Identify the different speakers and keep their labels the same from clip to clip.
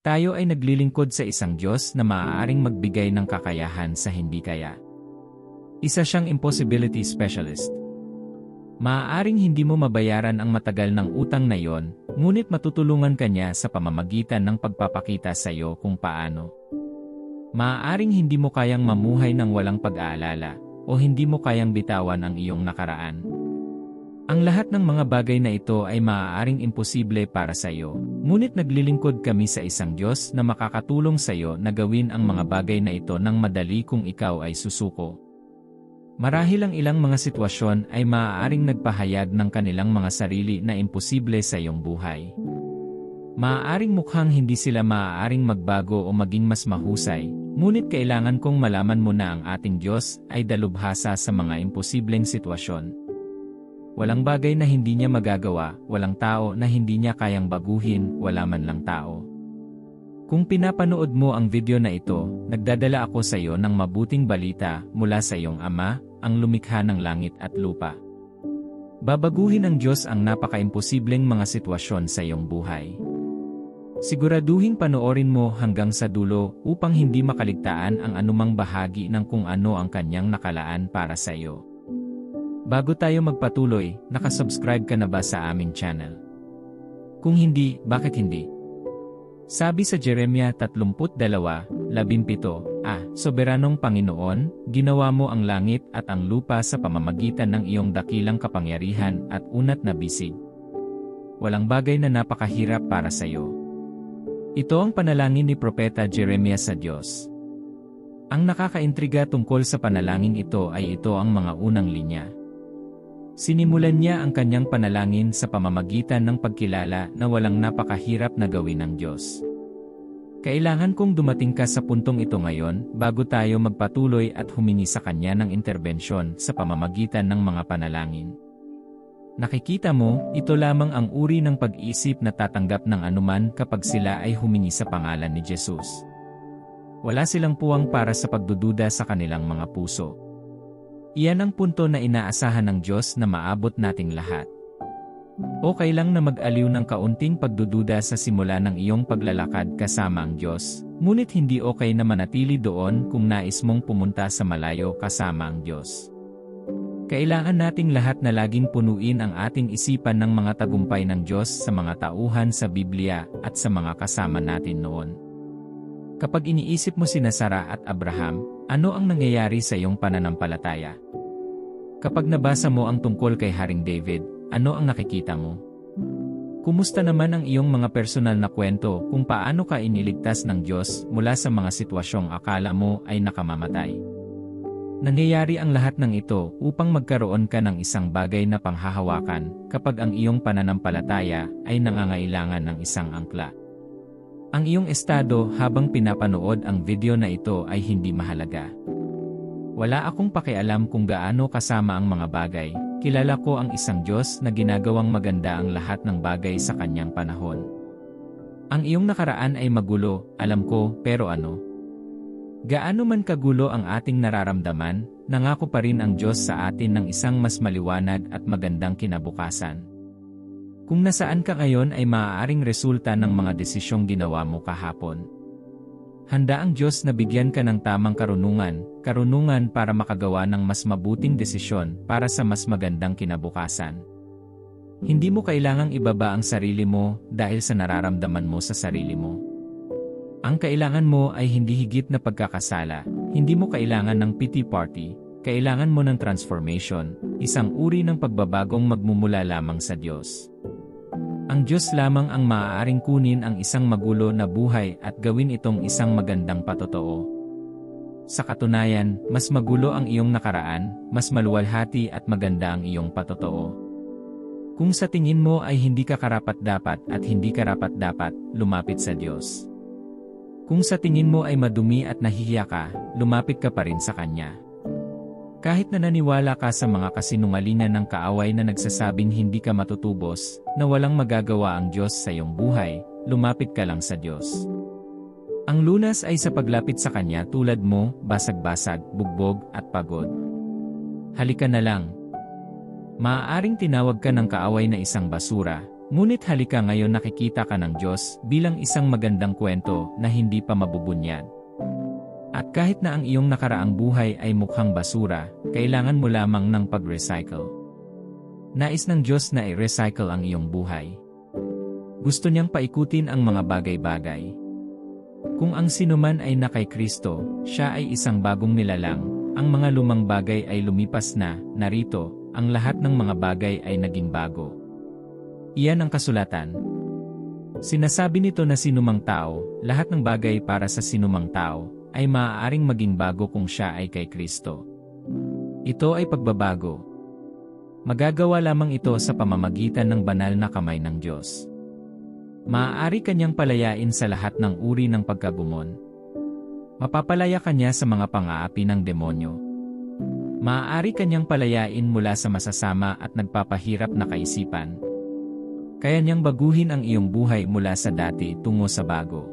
Speaker 1: Tayo ay naglilingkod sa isang Diyos na maaaring magbigay ng kakayahan sa hindi kaya. Isa siyang impossibility specialist. Maaaring hindi mo mabayaran ang matagal ng utang na iyon, ngunit matutulungan ka niya sa pamamagitan ng pagpapakita sa iyo kung paano. Maaaring hindi mo kayang mamuhay ng walang pag-aalala, o hindi mo kayang bitawan ang iyong nakaraan. Ang lahat ng mga bagay na ito ay maaaring imposible para sa iyo, ngunit naglilingkod kami sa isang Diyos na makakatulong sa iyo na gawin ang mga bagay na ito ng madali kung ikaw ay susuko. Marahil ang ilang mga sitwasyon ay maaaring nagpahayag ng kanilang mga sarili na imposible sa iyong buhay. Maaaring mukhang hindi sila maaaring magbago o maging mas mahusay, ngunit kailangan kong malaman mo na ang ating Diyos ay dalubhasa sa mga imposibleng sitwasyon. Walang bagay na hindi niya magagawa, walang tao na hindi niya kayang baguhin, wala man lang tao. Kung pinapanood mo ang video na ito, nagdadala ako sa iyo ng mabuting balita mula sa iyong Ama, ang lumikha ng langit at lupa. Babaguhin ng Diyos ang napaka-imposibleng mga sitwasyon sa iyong buhay. Siguraduhin panoorin mo hanggang sa dulo upang hindi makaligtaan ang anumang bahagi ng kung ano ang kanyang nakalaan para sa iyo. Bago tayo magpatuloy, nakasubscribe ka na ba sa aming channel? Kung hindi, bakit hindi? Sabi sa Jeremia 32:17, Soberanong Panginoon, ginawa mo ang langit at ang lupa sa pamamagitan ng iyong dakilang kapangyarihan at unat na bisig. Walang bagay na napakahirap para sa iyo. Ito ang panalangin ni Propeta Jeremia sa Diyos. Ang nakakaintriga tungkol sa panalangin ito ay ito ang mga unang linya. Sinimulan niya ang kanyang panalangin sa pamamagitan ng pagkilala na walang napakahirap na gawin ng Diyos. Kailangan kong dumating ka sa puntong ito ngayon bago tayo magpatuloy at humingi sa kanya ng interbensyon sa pamamagitan ng mga panalangin. Nakikita mo, ito lamang ang uri ng pag-isip na tatanggap ng anuman kapag sila ay humingi sa pangalan ni Jesus. Wala silang puwang para sa pagdududa sa kanilang mga puso. Iyan ang punto na inaasahan ng Diyos na maabot nating lahat. Okay lang na mag-aliw ng kaunting pagdududa sa simula ng iyong paglalakad kasama ang Diyos, ngunit hindi okay na manatili doon kung nais mong pumunta sa malayo kasama ang Diyos. Kailangan nating lahat na laging punuin ang ating isipan ng mga tagumpay ng Diyos sa mga tauhan sa Biblia at sa mga kasama natin noon. Kapag iniisip mo sina Sarah at Abraham, ano ang nangyayari sa iyong pananampalataya? Kapag nabasa mo ang tungkol kay Haring David, ano ang nakikita mo? Kumusta naman ang iyong mga personal na kwento kung paano ka iniligtas ng Diyos mula sa mga sitwasyong akala mo ay nakamamatay? Nangyayari ang lahat ng ito upang magkaroon ka ng isang bagay na panghahawakan kapag ang iyong pananampalataya ay nangangailangan ng isang angkla. Ang iyong estado habang pinapanood ang video na ito ay hindi mahalaga. Wala akong pakialam kung gaano kasama ang mga bagay, kilala ko ang isang Diyos na ginagawang maganda ang lahat ng bagay sa kanyang panahon. Ang iyong nakaraan ay magulo, alam ko, pero ano? Gaano man kagulo ang ating nararamdaman, nangako pa rin ang Diyos sa atin ng isang mas maliwanag at magandang kinabukasan. Kung nasaan ka ngayon ay maaaring resulta ng mga desisyong ginawa mo kahapon. Handa ang Diyos na bigyan ka ng tamang karunungan para makagawa ng mas mabuting desisyon para sa mas magandang kinabukasan. Hindi mo kailangang ibaba ang sarili mo dahil sa nararamdaman mo sa sarili mo. Ang kailangan mo ay hindi higit na pagkakasala, hindi mo kailangan ng pity party, kailangan mo ng transformation, isang uri ng pagbabagong magmumula lamang sa Diyos. Ang Diyos lamang ang maaaring kunin ang isang magulo na buhay at gawin itong isang magandang patotoo. Sa katunayan, mas magulo ang iyong nakaraan, mas maluwalhati at maganda ang iyong patotoo. Kung sa tingin mo ay hindi ka karapat-dapat at hindi karapat-dapat, lumapit sa Diyos. Kung sa tingin mo ay madumi at nahihiya ka, lumapit ka pa rin sa Kanya. Kahit na naniwala ka sa mga kasinungalingan ng kaaway na nagsasabing hindi ka matutubos, na walang magagawa ang Diyos sa iyong buhay, lumapit ka lang sa Diyos. Ang lunas ay sa paglapit sa Kanya tulad mo, basag-basag, bugbog, at pagod. Halika na lang. Maaaring tinawag ka ng kaaway na isang basura, Ngunit halika ngayon nakikita ka ng Diyos bilang isang magandang kwento na hindi pa mabubunyad. At kahit na ang iyong nakaraang buhay ay mukhang basura, kailangan mo lamang ng pag-recycle. Nais ng Diyos na i-recycle ang iyong buhay. Gusto niyang paikutin ang mga bagay-bagay. Kung ang sinuman ay na kay Kristo, siya ay isang bagong nilalang, ang mga lumang bagay ay lumipas na, narito, ang lahat ng mga bagay ay naging bago. Iyan ang kasulatan. Sinasabi nito na sinumang tao, lahat ng bagay para sa sinumang tao, ay maaaring maging bago kung siya ay kay Kristo. Ito ay pagbabago. Magagawa lamang ito sa pamamagitan ng banal na kamay ng Diyos. Maaari kanyang palayain sa lahat ng uri ng pagkagumon. Mapapalaya kanya sa mga pang-aapi ng demonyo. Maaari kanyang palayain mula sa masasama at nagpapahirap na kaisipan. Kaya niyang baguhin ang iyong buhay mula sa dati tungo sa bago.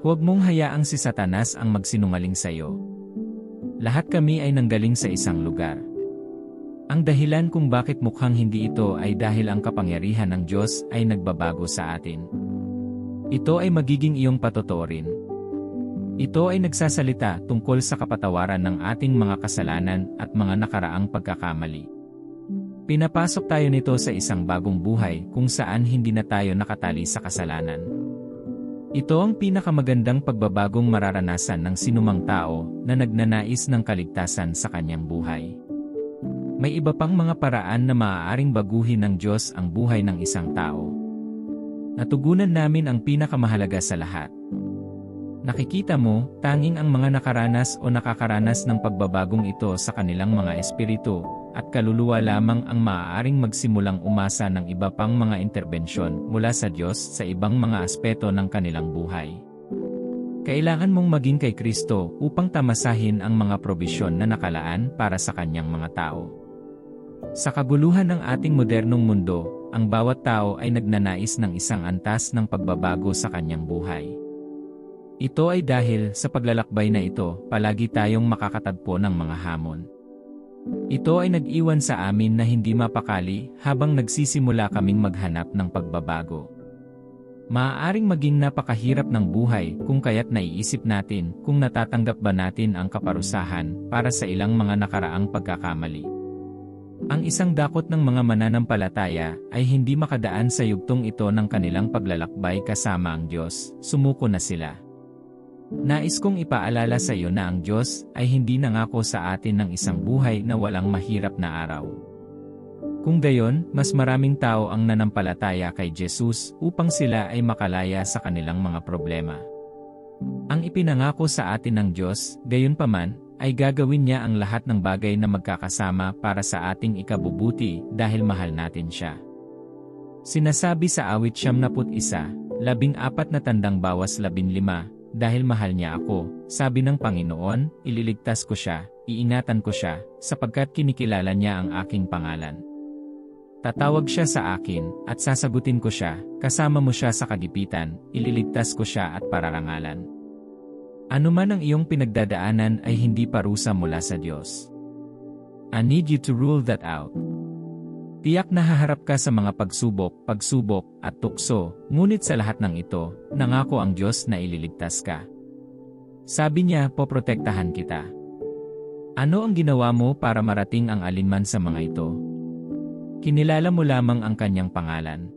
Speaker 1: Huwag mong hayaang si Satanas ang magsinungaling sa iyo. Lahat kami ay nanggaling sa isang lugar. Ang dahilan kung bakit mukhang hindi ito ay dahil ang kapangyarihan ng Diyos ay nagbabago sa atin. Ito ay magiging iyong patotoorin. Ito ay nagsasalita tungkol sa kapatawaran ng ating mga kasalanan at mga nakaraang pagkakamali. Pinapasok tayo nito sa isang bagong buhay kung saan hindi na tayo nakatali sa kasalanan. Ito ang pinakamagandang pagbabagong mararanasan ng sinumang tao na nagnanais ng kaligtasan sa kanyang buhay. May iba pang mga paraan na maaaring baguhin ng Diyos ang buhay ng isang tao. Natugunan namin ang pinakamahalaga sa lahat. Nakikita mo, tanging ang mga nakaranas o nakakaranas ng pagbabagong ito sa kanilang mga espiritu at kaluluwa lamang ang maaaring magsimulang umasa ng iba pang mga interbensyon mula sa Diyos sa ibang mga aspeto ng kanilang buhay. Kailangan mong maging kay Kristo upang tamasahin ang mga probisyon na nakalaan para sa kanyang mga tao. Sa kaguluhan ng ating modernong mundo, ang bawat tao ay nagnanais ng isang antas ng pagbabago sa kanyang buhay. Ito ay dahil sa paglalakbay na ito, palagi tayong makakatagpo ng mga hamon. Ito ay nag-iwan sa amin na hindi mapakali habang nagsisimula kaming maghanap ng pagbabago. Maaaring maging napakahirap ng buhay kung kaya't naiisip natin kung natatanggap ba natin ang kaparusahan para sa ilang mga nakaraang pagkakamali. Ang isang dakot ng mga mananampalataya ay hindi makadaan sa yugtong ito ng kanilang paglalakbay kasama ang Diyos, sumuko na sila. Nais kong ipaalala sa iyo na ang Diyos ay hindi nangako sa atin ng isang buhay na walang mahirap na araw. Kung gayon, mas maraming tao ang nanampalataya kay Jesus upang sila ay makalaya sa kanilang mga problema. Ang ipinangako sa atin ng Diyos, gayunpaman, ay gagawin niya ang lahat ng bagay na magkakasama para sa ating ikabubuti dahil mahal natin siya. Sinasabi sa awit 71, 14 na tandang bawas 15, dahil mahal niya ako, sabi ng Panginoon, ililigtas ko siya, iingatan ko siya, sapagkat kinikilala niya ang aking pangalan. Tatawag siya sa akin, at sasagutin ko siya, kasama mo siya sa kagipitan, ililigtas ko siya at pararangalan. Ano man ang iyong pinagdadaanan ay hindi parusa mula sa Diyos. I need you to rule that out. Tiyak na haharap ka sa mga pagsubok, at tukso, ngunit sa lahat ng ito, nangako ang Diyos na ililigtas ka. Sabi niya, poprotektahan kita. Ano ang ginawa mo para marating ang alinman sa mga ito? Kinilala mo lamang ang kanyang pangalan.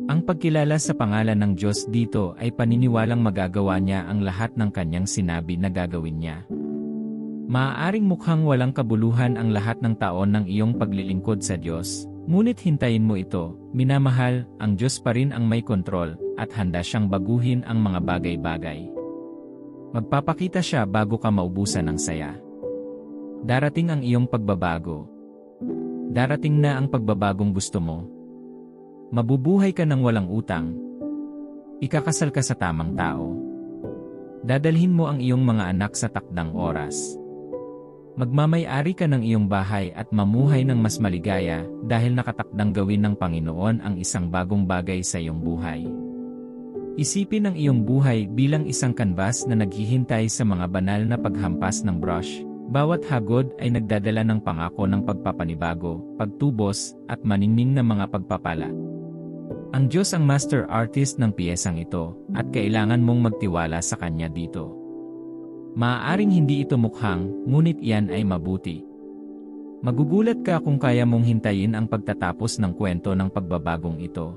Speaker 1: Ang pagkilala sa pangalan ng Diyos dito ay paniniwalang magagawa niya ang lahat ng kanyang sinabi na gagawin niya. Maaaring mukhang walang kabuluhan ang lahat ng taon ng iyong paglilingkod sa Diyos, ngunit hintayin mo ito, minamahal, ang Diyos pa rin ang may kontrol, at handa siyang baguhin ang mga bagay-bagay. Magpapakita siya bago ka maubusan ng saya. Darating ang iyong pagbabago. Darating na ang pagbabagong gusto mo. Mabubuhay ka ng walang utang. Ikakasal ka sa tamang tao. Dadalhin mo ang iyong mga anak sa takdang oras. Magmamay-ari ka ng iyong bahay at mamuhay ng mas maligaya dahil nakatakdang gawin ng Panginoon ang isang bagong bagay sa iyong buhay. Isipin ang iyong buhay bilang isang kanbas na naghihintay sa mga banal na paghampas ng brush. Bawat hagod ay nagdadala ng pangako ng pagpapanibago, pagtubos, at maningning na mga pagpapala. Ang Diyos ang master artist ng piyesang ito, at kailangan mong magtiwala sa Kanya dito. Maaaring hindi ito mukhang, ngunit iyan ay mabuti. Magugulat ka kung kaya mong hintayin ang pagtatapos ng kwento ng pagbabagong ito.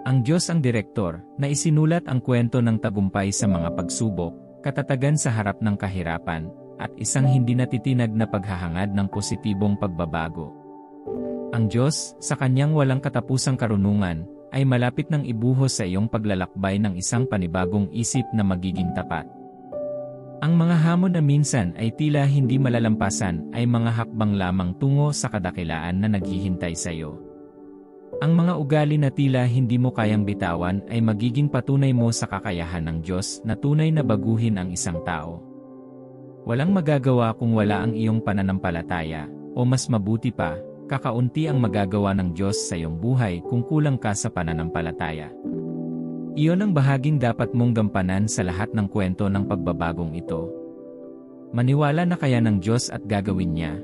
Speaker 1: Ang Diyos ang direktor, na isinulat ang kwento ng tagumpay sa mga pagsubok, katatagan sa harap ng kahirapan, at isang hindi natitinag na paghahangad ng positibong pagbabago. Ang Diyos, sa Kanyang walang katapusang karunungan, ay malapit nang ibuhos sa iyong paglalakbay ng isang panibagong isip na magiging tapat. Ang mga hamon na minsan ay tila hindi malalampasan ay mga hakbang lamang tungo sa kadakilaan na naghihintay sa iyo. Ang mga ugali na tila hindi mo kayang bitawan ay magiging patunay mo sa kakayahan ng Diyos na tunay na baguhin ang isang tao. Walang magagawa kung wala ang iyong pananampalataya, o mas mabuti pa, kakaunti ang magagawa ng Diyos sa iyong buhay kung kulang ka sa pananampalataya. Iyon ang bahaging dapat mong gampanan sa lahat ng kwento ng pagbabagong ito. Maniwala na kaya ng Diyos at gagawin niya.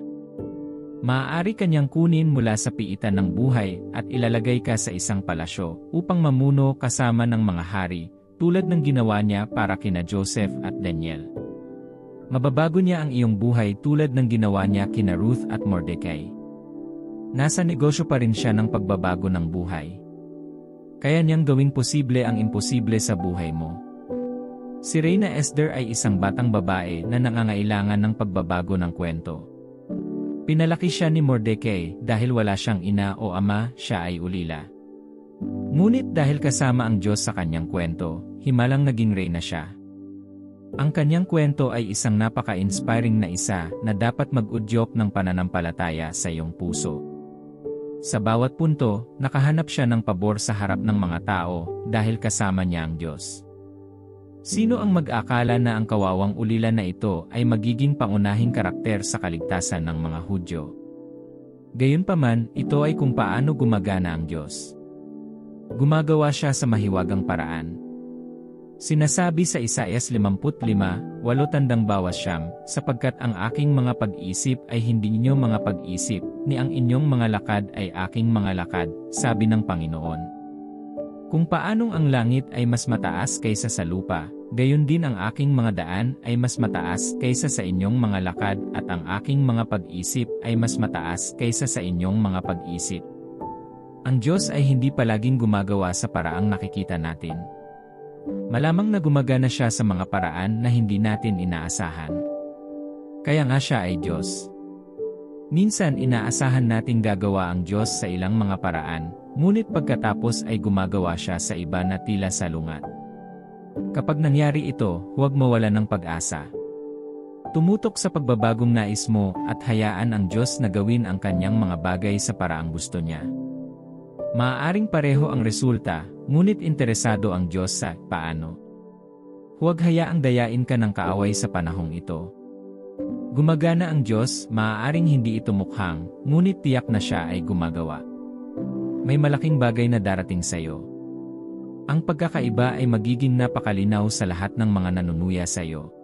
Speaker 1: Maaari kanyang kunin mula sa piitan ng buhay at ilalagay ka sa isang palasyo upang mamuno kasama ng mga hari, tulad ng ginawa niya para kina Joseph at Daniel. Mababago niya ang iyong buhay tulad ng ginawa niya kina Ruth at Mordecai. Nasa negosyo pa rin siya ng pagbabago ng buhay. Kaya niyang gawing posible ang imposible sa buhay mo. Si Reyna Esther ay isang batang babae na nangangailangan ng pagbabago ng kwento. Pinalaki siya ni Mordecai dahil wala siyang ina o ama, siya ay ulila. Ngunit dahil kasama ang Diyos sa kanyang kwento, himalang naging reyna siya. Ang kanyang kwento ay isang napaka-inspiring na isa na dapat mag-udyok ng pananampalataya sa iyong puso. Sa bawat punto, nakahanap siya ng pabor sa harap ng mga tao dahil kasama niya ang Diyos. Sino ang mag-akala na ang kawawang ulila na ito ay magiging pangunahing karakter sa kaligtasan ng mga Hudyo? Gayunpaman, ito ay kung paano gumagana ang Diyos. Gumagawa siya sa mahiwagang paraan. Sinasabi sa Isaias 55:8 sapagkat ang aking mga pag-isip ay hindi ninyo mga pag-isip, ni ang inyong mga lakad ay aking mga lakad, sabi ng Panginoon. Kung paanong ang langit ay mas mataas kaysa sa lupa, gayon din ang aking mga daan ay mas mataas kaysa sa inyong mga lakad at ang aking mga pag-isip ay mas mataas kaysa sa inyong mga pag-isip. Ang Diyos ay hindi palaging gumagawa sa paraang nakikita natin. Malamang na gumagana siya sa mga paraan na hindi natin inaasahan. Kaya nga siya ay Diyos. Minsan inaasahan nating gagawa ang Diyos sa ilang mga paraan, ngunit pagkatapos ay gumagawa siya sa iba na tila salungat. Kapag nangyari ito, huwag mawalan ng pag-asa. Tumutok sa pagbabagong nais mo at hayaan ang Diyos na gawin ang kanyang mga bagay sa paraang gusto niya. Maaaring pareho ang resulta, ngunit interesado ang Diyos sa paano. Huwag hayaang dayain ka ng kaaway sa panahong ito. Gumagana ang Diyos, maaaring hindi ito mukhang, ngunit tiyak na siya ay gumagawa. May malaking bagay na darating sa iyo. Ang pagkakaiba ay magiging napakalinaw sa lahat ng mga nanunuya sa iyo.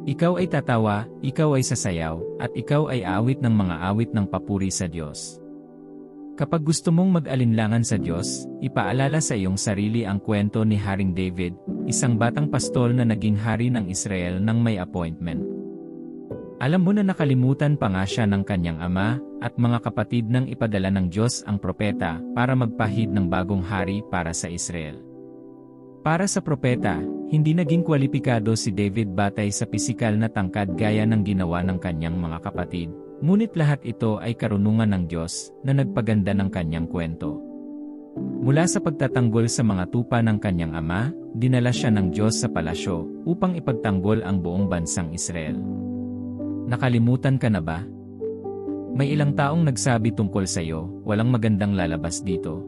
Speaker 1: Ikaw ay tatawa, ikaw ay sasayaw, at ikaw ay aawit ng mga awit ng papuri sa Diyos. Kapag gusto mong mag-alinlangan sa Diyos, ipaalala sa iyong sarili ang kwento ni Haring David, isang batang pastol na naging hari ng Israel nang may appointment. Alam mo na nakalimutan pa nga siya ng kanyang ama at mga kapatid nang ipadala ng Diyos ang propeta para magpahid ng bagong hari para sa Israel. Para sa propeta, hindi naging kwalipikado si David batay sa pisikal na tangkad gaya ng ginawa ng kanyang mga kapatid. Ngunit lahat ito ay karunungan ng Diyos na nagpaganda ng kanyang kwento. Mula sa pagtatanggol sa mga tupa ng kanyang ama, dinala siya ng Diyos sa palasyo upang ipagtanggol ang buong bansang Israel. Nakalimutan ka na ba? May ilang taong nagsabi tungkol sa iyo, walang magandang lalabas dito.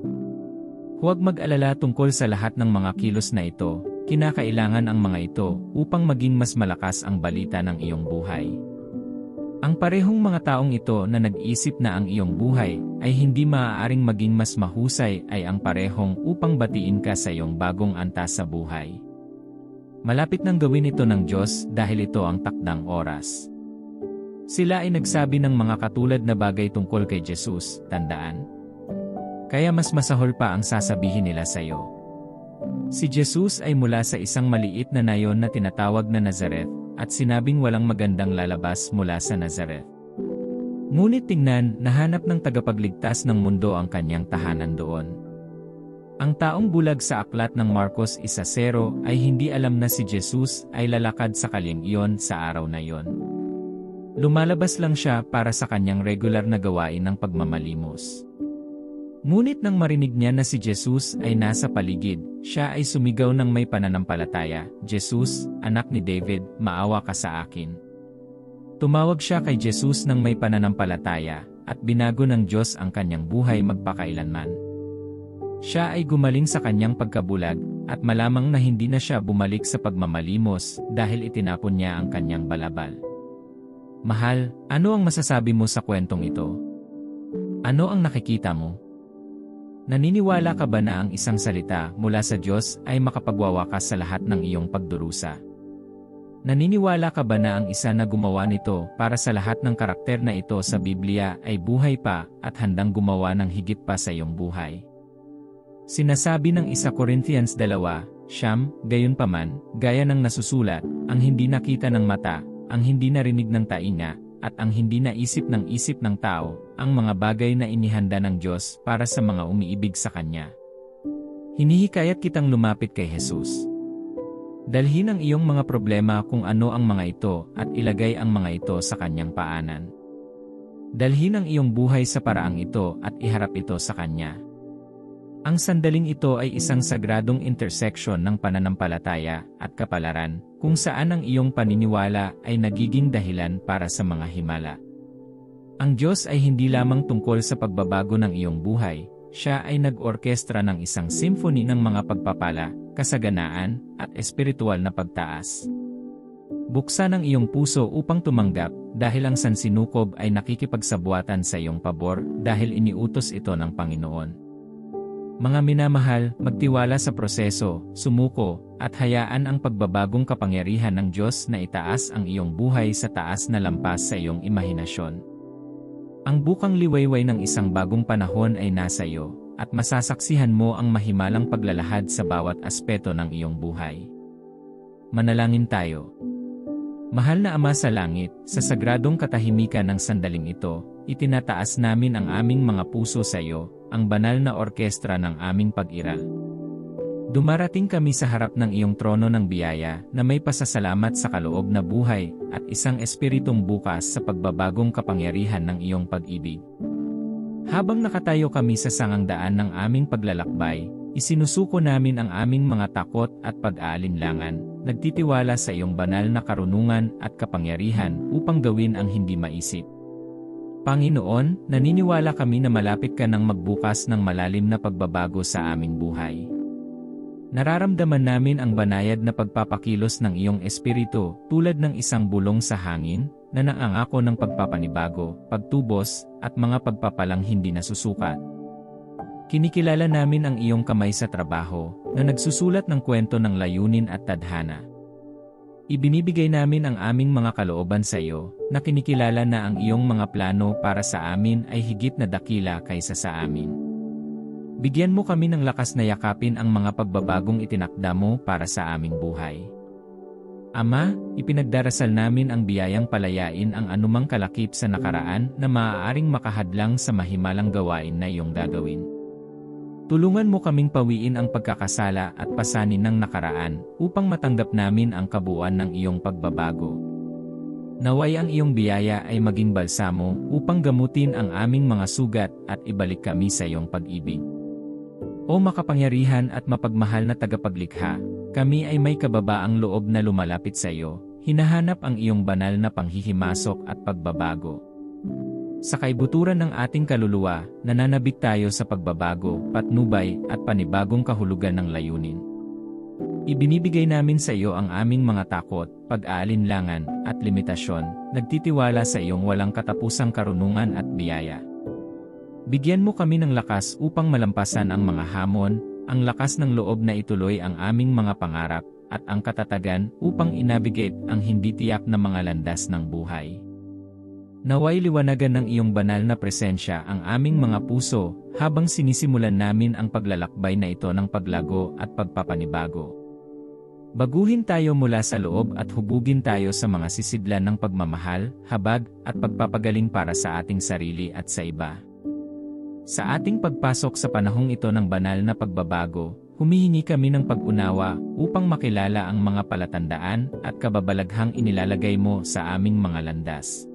Speaker 1: Huwag mag-alala tungkol sa lahat ng mga kilos na ito, kinakailangan ang mga ito upang maging mas malakas ang balita ng iyong buhay. Ang parehong mga taong ito na nag-isip na ang iyong buhay ay hindi maaaring maging mas mahusay ay ang parehong upang batiin ka sa iyong bagong antas sa buhay. Malapit nang gawin ito ng Diyos dahil ito ang takdang oras. Sila ay nagsabi ng mga katulad na bagay tungkol kay Jesus, tandaan. Kaya mas masahol pa ang sasabihin nila sa iyo. Si Jesus ay mula sa isang maliit na nayon na tinatawag na Nazareth, at sinabing walang magandang lalabas mula sa Nazareth. Ngunit tingnan, nahanap ng tagapagligtas ng mundo ang kanyang tahanan doon. Ang taong bulag sa aklat ng Marcos 1:0 ay hindi alam na si Jesus ay lalakad sa kalyeng iyon sa araw na iyon. Lumalabas lang siya para sa kanyang regular na gawain ng pagmamalimos. Ngunit nang marinig niya na si Jesus ay nasa paligid, siya ay sumigaw ng may pananampalataya, "Jesus, anak ni David, maawa ka sa akin." Tumawag siya kay Jesus ng may pananampalataya, at binago ng Diyos ang kanyang buhay magpakailanman. Siya ay gumaling sa kanyang pagkabulag, at malamang na hindi na siya bumalik sa pagmamalimos dahil itinapon niya ang kanyang balabal. Mahal, ano ang masasabi mo sa kwentong ito? Ano ang nakikita mo? Naniniwala ka ba na ang isang salita mula sa Diyos ay makapagwawakas sa lahat ng iyong pagdurusa? Naniniwala ka ba na ang isa na gumawa nito para sa lahat ng karakter na ito sa Biblia ay buhay pa at handang gumawa ng higit pa sa iyong buhay? Sinasabi ng 1 Corinthians 2:9, gayunpaman, gaya ng nasusulat, ang hindi nakita ng mata, ang hindi narinig ng tainga, at ang hindi naisip ng isip ng tao, ang mga bagay na inihanda ng Diyos para sa mga umiibig sa Kanya. Hinihikayat kitang lumapit kay Jesus. Dalhin ang iyong mga problema kung ano ang mga ito at ilagay ang mga ito sa Kanyang paanan. Dalhin ang iyong buhay sa paraang ito at iharap ito sa Kanya. Ang sandaling ito ay isang sagradong intersection ng pananampalataya at kapalaran, kung saan ang iyong paniniwala ay nagiging dahilan para sa mga himala. Ang Diyos ay hindi lamang tungkol sa pagbabago ng iyong buhay, Siya ay nag-orkestra ng isang symphony ng mga pagpapala, kasaganaan, at espiritual na pagtaas. Buksan ang iyong puso upang tumanggap, dahil ang sansinukob ay nakikipagsabuatan sa iyong pabor dahil iniutos ito ng Panginoon. Mga minamahal, magtiwala sa proseso, sumuko, at hayaan ang pagbabagong kapangyarihan ng Diyos na itaas ang iyong buhay sa taas na lampas sa iyong imahinasyon. Ang bukang liwayway ng isang bagong panahon ay nasa iyo, at masasaksihan mo ang mahimalang paglalahad sa bawat aspeto ng iyong buhay. Manalangin tayo. Mahal na Ama sa langit, sa sagradong katahimikan ng sandaling ito, itinataas namin ang aming mga puso sa iyo, ang banal na orkestra ng aming pag-iral. Dumarating kami sa harap ng iyong trono ng biyaya na may pasasalamat sa kaloob na buhay at isang espiritong bukas sa pagbabagong kapangyarihan ng iyong pag-ibig. Habang nakatayo kami sa sangangdaan ng aming paglalakbay, isinusuko namin ang aming mga takot at pag-aalinlangan, nagtitiwala sa iyong banal na karunungan at kapangyarihan upang gawin ang hindi maisip. Panginoon, naniniwala kami na malapit ka nang magbukas ng malalim na pagbabago sa aming buhay. Nararamdaman namin ang banayad na pagpapakilos ng iyong espiritu tulad ng isang bulong sa hangin na nangangako ng pagpapanibago, pagtubos, at mga pagpapalang hindi nasusukat. Kinikilala namin ang iyong kamay sa trabaho na nagsusulat ng kwento ng layunin at tadhana. Ibinibigay namin ang aming mga kalooban sa iyo, na kinikilala na ang iyong mga plano para sa amin ay higit na dakila kaysa sa amin. Bigyan mo kami ng lakas na yakapin ang mga pagbabagong itinakda mo para sa aming buhay. Ama, ipinagdarasal namin ang biyayang palayain ang anumang kalakip sa nakaraan na maaaring makahadlang sa mahimalang gawain na iyong gagawin. Tulungan mo kaming pawiin ang pagkakasala at pasanin ng nakaraan upang matanggap namin ang kabuuan ng iyong pagbabago. Naway ang iyong biyaya ay maging balsamo upang gamutin ang aming mga sugat at ibalik kami sa iyong pag-ibig. O makapangyarihan at mapagmahal na tagapaglikha, kami ay may kababaang loob na lumalapit sa iyo, hinahanap ang iyong banal na panghihimasok at pagbabago. Sa kaibuturan ng ating kaluluwa, nananabik tayo sa pagbabago, patnubay, at panibagong kahulugan ng layunin. Ibinibigay namin sa iyo ang aming mga takot, pag-aalinlangan, at limitasyon, nagtitiwala sa iyong walang katapusang karunungan at biyaya. Bigyan mo kami ng lakas upang malampasan ang mga hamon, ang lakas ng loob na ituloy ang aming mga pangarap, at ang katatagan upang inabigate ang hindi tiyak na mga landas ng buhay. Naway liwanagan ng iyong banal na presensya ang aming mga puso habang sinisimulan namin ang paglalakbay na ito ng paglago at pagpapanibago. Baguhin tayo mula sa loob at hubugin tayo sa mga sisidlan ng pagmamahal, habag, at pagpapagaling para sa ating sarili at sa iba. Sa ating pagpasok sa panahong ito ng banal na pagbabago, humihingi kami ng pag-unawa upang makilala ang mga palatandaan at kababalaghang inilalagay mo sa aming mga landas.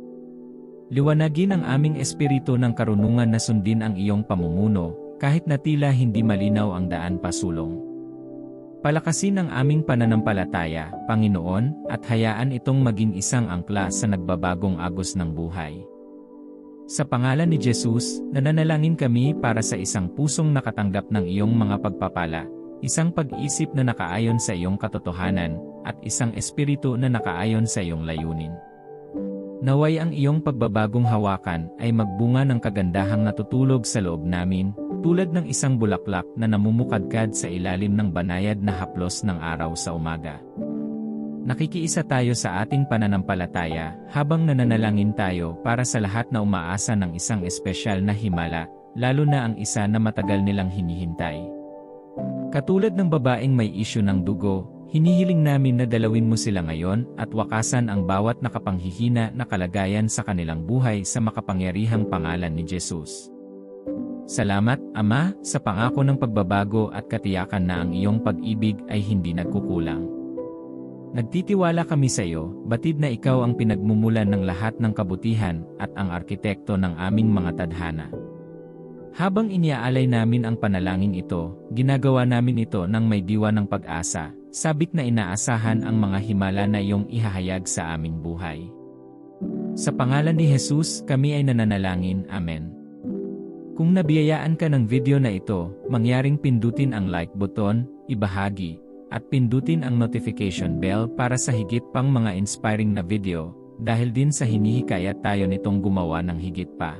Speaker 1: Liwanagin ang aming espiritu ng karunungan na sundin ang iyong pamumuno, kahit na tila hindi malinaw ang daan pasulong. Palakasin ang aming pananampalataya, Panginoon, at hayaan itong maging isang angkla sa nagbabagong agos ng buhay. Sa pangalan ni Jesus, nananalangin kami para sa isang pusong nakatanggap ng iyong mga pagpapala, isang pag-isip na nakaayon sa iyong katotohanan, at isang espiritu na nakaayon sa iyong layunin. Naway ang iyong pagbabagong hawakan ay magbunga ng kagandahang natutulog sa loob namin, tulad ng isang bulaklak na namumukadkad sa ilalim ng banayad na haplos ng araw sa umaga. Nakikiisa tayo sa ating pananampalataya habang nananalangin tayo para sa lahat na umaasa ng isang espesyal na himala, lalo na ang isa na matagal nilang hinihintay. Katulad ng babaeng may isyu ng dugo, hinihiling namin na dalawin mo sila ngayon at wakasan ang bawat nakapanghihina na kalagayan sa kanilang buhay sa makapangyarihang pangalan ni Jesus. Salamat, Ama, sa pangako ng pagbabago at katiyakan na ang iyong pag-ibig ay hindi nagkukulang. Nagtitiwala kami sa iyo, batid na ikaw ang pinagmumulan ng lahat ng kabutihan at ang arkitekto ng aming mga tadhana. Habang iniaalay namin ang panalangin ito, ginagawa namin ito ng may diwa ng pag-asa, sabik na inaasahan ang mga himala na iyong ihahayag sa aming buhay. Sa pangalan ni Jesus, kami ay nananalangin. Amen. Kung nabiyayaan ka ng video na ito, mangyaring pindutin ang like button, ibahagi, at pindutin ang notification bell para sa higit pang mga inspiring na video, dahil din sa hinihikayat tayo nitong gumawa ng higit pa.